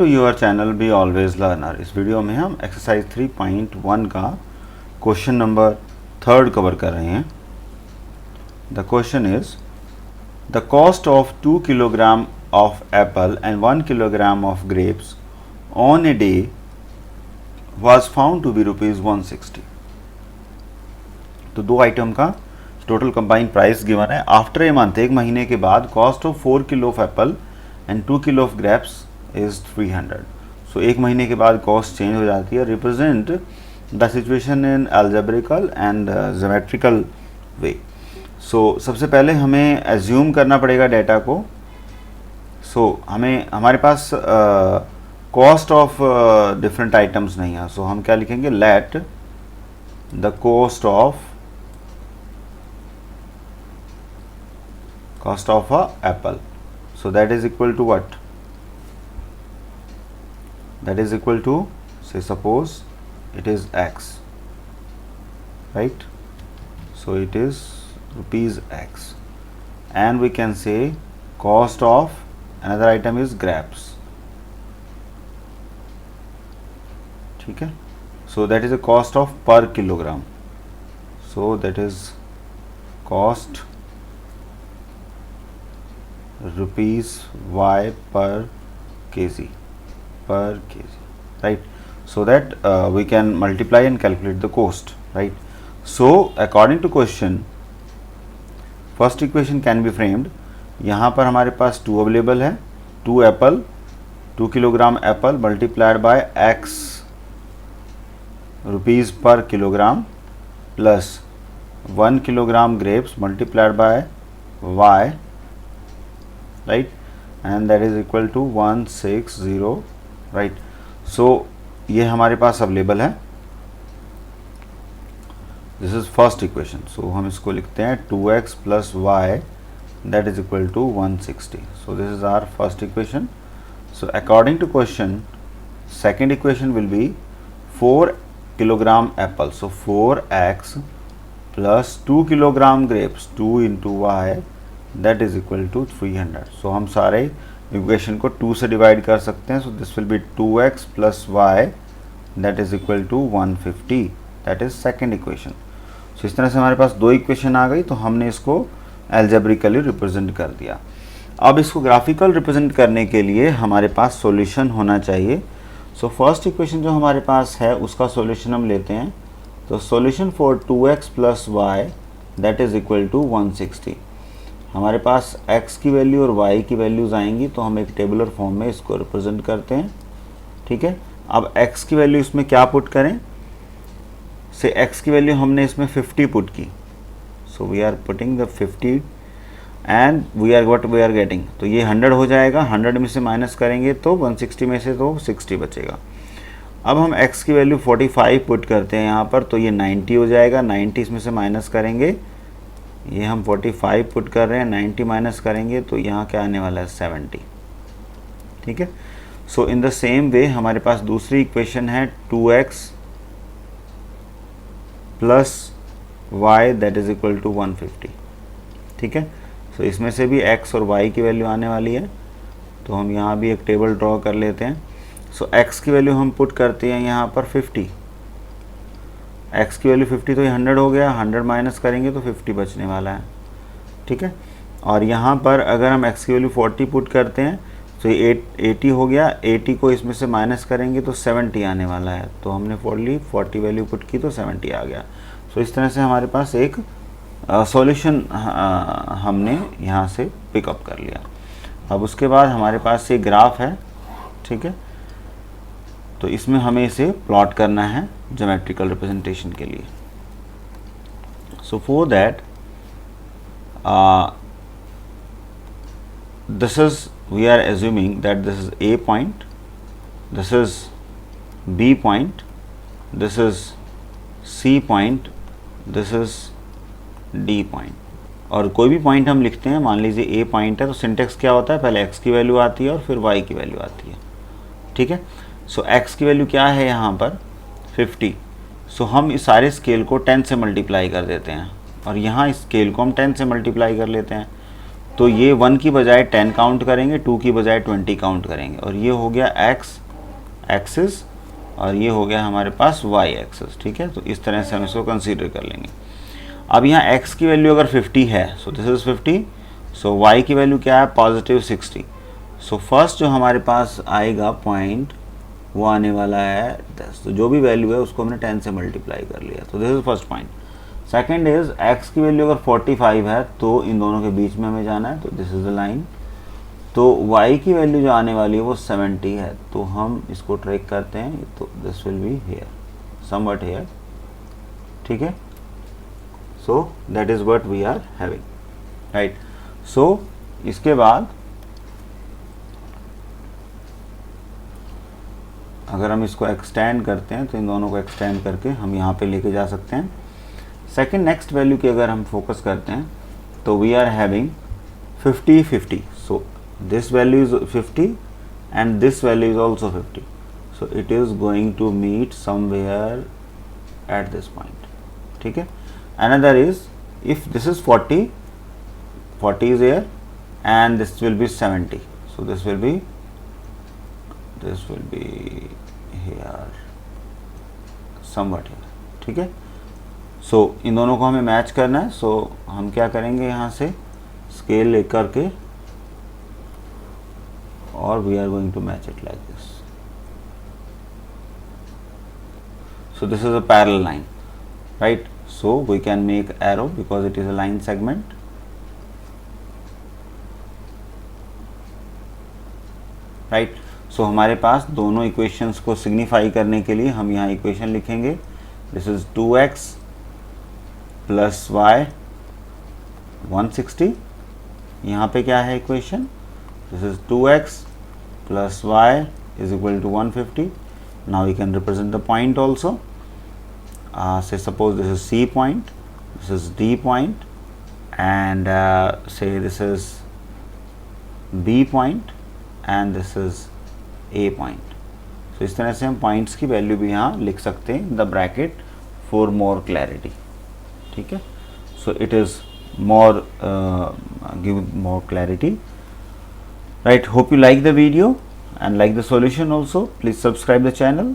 To your channel be always learner. इस video में हम एक्सरसाइज 3.1 का क्वेश्चन नंबर 3 कवर कर रहे हैं। The question is the cost of 2 kilogram of apple and 1 kilogram of grapes on a day was found to be ₹160। तो दो item का टोटल कंबाइंड प्राइस गिवन है। आफ्टर ए मंथ, एक महीने के बाद, cost of 4 kilo of apple and 2 kilo of grapes is 300। So एक महीने के बाद कॉस्ट चेंज हो जाती है। Represent the situation in अलजेब्रिकल and geometrical वे। सो सबसे पहले हमें एज्यूम करना पड़ेगा डेटा को। हमारे पास कॉस्ट ऑफ डिफरेंट आइटम्स नहीं है। सो हम क्या लिखेंगे, let the cost of a Apple, so that is equal to what? That is equal to, say suppose it is x, right? So it is ₹x, and we can say cost of another item is grapes. ठीक है, so that is the cost of per kilogram. So that is cost ₹y per kg, right? So that we can multiply and calculate the cost, right? So according to question, first equation can be framed. यहाँ पर हमारे पास 2 available है। 2 apple, 2 kilogram apple multiplied by x rupees per kilogram plus 1 kilogram grapes multiplied by y, right, and that is equal to 160, right? So ये हमारे पास available है। This is first equation. So हम इसको लिखते हैं 2x plus y that is equal to 160. So this is our first equation. So according to question, second equation will be 4 kilogram apple. So 4x plus 2 kilogram grapes, 2 into y, that is equal to 300. So हम सारे equation को 2 से divide कर सकते हैं। So this will be 2x plus y that is equal to 150. That is second equation. So इस तरह से हमारे पास 2 इक्वेशन आ गई। तो हमने इसको एल्जेब्रिकली रिप्रेजेंट कर दिया। अब इसको ग्राफिकल रिप्रेजेंट करने के लिए हमारे पास सॉल्यूशन होना चाहिए। सो फर्स्ट इक्वेशन जो हमारे पास है उसका सॉल्यूशन हम लेते हैं। तो solution for 2x plus y that is equal to 160। हमारे पास x की वैल्यू और y की वैल्यूज़ आएंगी, तो हम एक टेबुलर फॉर्म में इसको रिप्रेजेंट करते हैं। ठीक है, अब x की वैल्यू इसमें क्या पुट करें, से x की वैल्यू हमने इसमें 50 पुट की। So we are putting the 50 and we are what we are getting. तो ये 100 हो जाएगा। 100 में से माइनस करेंगे तो 160 में से तो 60 बचेगा। अब हम x की वैल्यू 45 पुट करते हैं यहाँ पर, तो ये 90 हो जाएगा। 90 इसमें से माइनस करेंगे, ये हम 45 पुट कर रहे हैं, 90 माइनस करेंगे तो यहाँ क्या आने वाला है 70। ठीक है, सो इन द सेम वे हमारे पास दूसरी इक्वेशन है 2x plus y that is equal to 150। ठीक है, सो इसमें से भी x और y की वैल्यू आने वाली है। तो हम यहाँ भी एक टेबल ड्रॉ कर लेते हैं। सो x की वैल्यू हम पुट करते हैं यहाँ पर 50। x की वैल्यू 50 तो ये 100 हो गया। 100 माइनस करेंगे तो 50 बचने वाला है। ठीक है, और यहाँ पर अगर हम x की वैल्यू 40 पुट करते हैं तो ये 80 हो गया। 80 को इसमें से माइनस करेंगे तो 70 आने वाला है। तो हमने 40 वैल्यू पुट की तो 70 आ गया। सो इस तरह से हमारे पास एक सॉल्यूशन हमने यहाँ से पिकअप कर लिया। अब उसके बाद हमारे पास ये ग्राफ है। ठीक है, तो इसमें हमें इसे प्लॉट करना है ज्योमेट्रिकल रिप्रेजेंटेशन के लिए। So for that this is we are assuming that this is A point, this is B point, this is C point, this is D point. और कोई भी पॉइंट हम लिखते हैं, मान लीजिए ए पॉइंट है, तो सिंटेक्स क्या होता है, पहले x की वैल्यू आती है और फिर y की वैल्यू आती है। ठीक है, सो x की वैल्यू क्या है यहाँ पर 50। सो हम इस सारे स्केल को 10 से मल्टीप्लाई कर देते हैं और यहाँ इस स्केल को हम 10 से मल्टीप्लाई कर लेते हैं। तो ये 1 की बजाय 10 काउंट करेंगे, 2 की बजाय 20 काउंट करेंगे, और ये हो गया x एक्सिस और ये हो गया हमारे पास y एक्सिस। ठीक है, तो इस तरह से हम इसको कंसीडर कर लेंगे। अब यहाँ x की वैल्यू अगर 50 है, so this is 50, so y की वैल्यू क्या है, पॉजिटिव 60। सो फर्स्ट जो हमारे पास आएगा पॉइंट वो आने वाला है 10, तो जो भी वैल्यू है उसको हमने 10 से मल्टीप्लाई कर लिया, तो this is first point. Second is x की वैल्यू अगर 45 है तो इन दोनों के बीच में हमें जाना है, तो दिस इज द लाइन। तो y की वैल्यू जो आने वाली है वो 70 है, तो हम इसको ट्रैक करते हैं, तो this will be here, somewhat here. ठीक है, so that is what we are having, right. So इसके बाद अगर हम इसको एक्सटेंड करते हैं तो इन दोनों को एक्सटेंड करके हम यहाँ पे लेके जा सकते हैं। सेकंड नेक्स्ट वैल्यू की अगर हम फोकस करते हैं तो we are having 50 50, so this value is 50 and this value is also 50, so it is going to meet somewhere at this point. ठीक है, another is if this is 40 is here and this will be 70, so this will be here, somewhat here। ठीक है, सो इन दोनों को हमें match करना है, सो हम क्या करेंगे, यहाँ से स्केल लेकर के और we are going to match it like this. So this is a parallel line, right, so we can make arrow because it is a line segment. Right, so हमारे पास दोनों इक्वेशंस को सिग्निफाई करने के लिए हम यहाँ इक्वेशन लिखेंगे, this is 2x plus y 160। यहाँ पे क्या है equation, this is 2x plus y is equal to 150। Now we can represent the point also, say suppose this is C point, this is D point and say this is B point and this is A point. तो इस तरह से हम points की value भी यहाँ लिख सकते हैं in the bracket for more clarity. ठीक है, so it is more give more clarity, right. Hope you like the video and like the solution also. Please subscribe the channel.